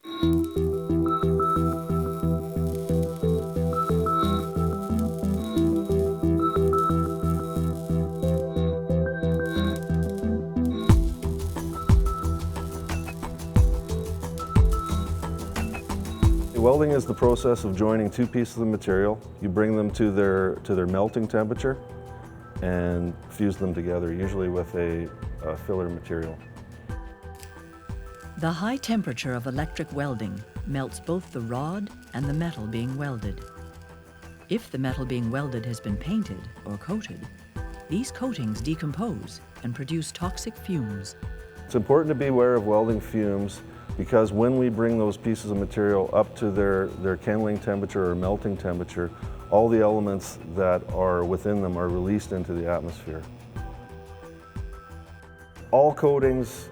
Welding is the process of joining two pieces of material. You bring them to their melting temperature and fuse them together, usually with a filler material. The high temperature of electric welding melts both the rod and the metal being welded. If the metal being welded has been painted or coated, these coatings decompose and produce toxic fumes. It's important to be aware of welding fumes because when we bring those pieces of material up to their kindling temperature or melting temperature, all the elements that are within them are released into the atmosphere. All coatings,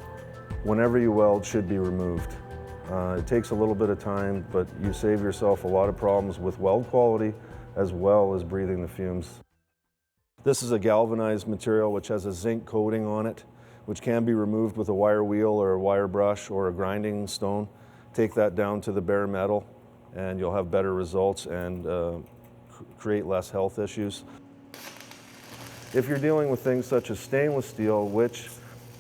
whenever you weld, should be removed. It takes a little bit of time, but you save yourself a lot of problems with weld quality as well as breathing the fumes. This is a galvanized material which has a zinc coating on it, which can be removed with a wire wheel or a wire brush or a grinding stone. Take that down to the bare metal and you'll have better results and create less health issues. If you're dealing with things such as stainless steel, which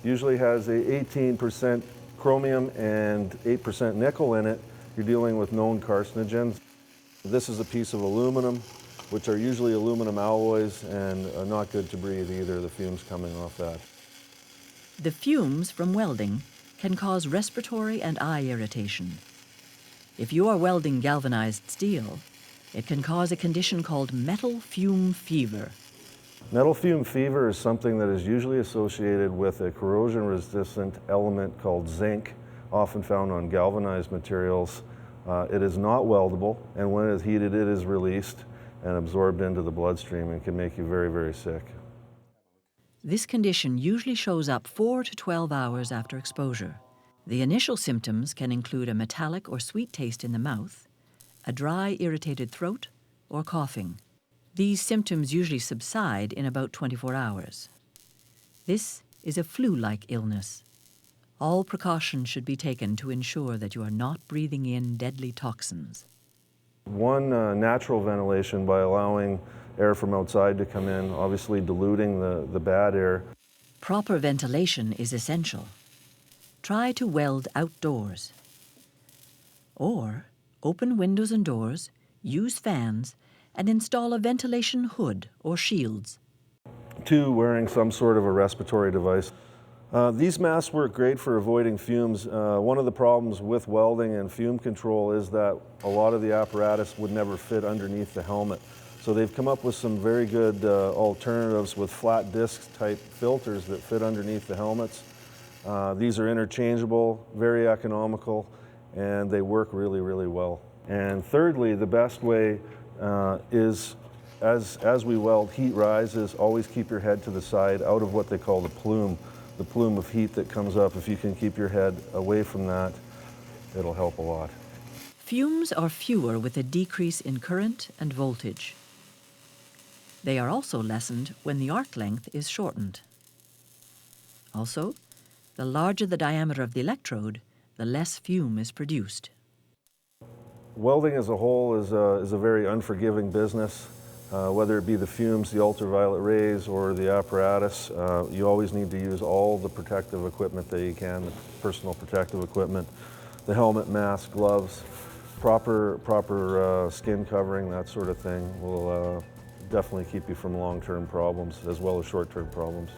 usually has a 18% chromium and 8% nickel in it, you're dealing with known carcinogens. This is a piece of aluminum, which are usually aluminum alloys and are not good to breathe either, the fumes coming off that. The fumes from welding can cause respiratory and eye irritation. If you are welding galvanized steel, it can cause a condition called metal fume fever. Metal fume fever is something that is usually associated with a corrosion-resistant element called zinc, often found on galvanized materials. It is not weldable, and when it is heated, it is released and absorbed into the bloodstream and can make you very, very sick. This condition usually shows up 4 to 12 hours after exposure. The initial symptoms can include a metallic or sweet taste in the mouth, a dry, irritated throat, or coughing. These symptoms usually subside in about 24 hours. This is a flu-like illness. All precautions should be taken to ensure that you are not breathing in deadly toxins. One, natural ventilation by allowing air from outside to come in, obviously diluting the bad air. Proper ventilation is essential. Try to weld outdoors. Or open windows and doors, use fans, and install a ventilation hood or shields. 2, wearing some sort of a respiratory device. These masks work great for avoiding fumes. One of the problems with welding and fume control is that a lot of the apparatus would never fit underneath the helmet. So they've come up with some very good alternatives with flat disc type filters that fit underneath the helmets. These are interchangeable, very economical, and they work really, really well. And thirdly, the best way is as we weld, heat rises, always keep your head to the side out of what they call the plume of heat that comes up. If you can keep your head away from that, it'll help a lot. Fumes are fewer with a decrease in current and voltage. They are also lessened when the arc length is shortened. Also, the larger the diameter of the electrode, the less fume is produced. Welding as a whole is a very unforgiving business. Whether it be the fumes, the ultraviolet rays, or the apparatus, you always need to use all the protective equipment that you can, the personal protective equipment, the helmet, mask, gloves, proper skin covering, that sort of thing will definitely keep you from long-term problems as well as short-term problems.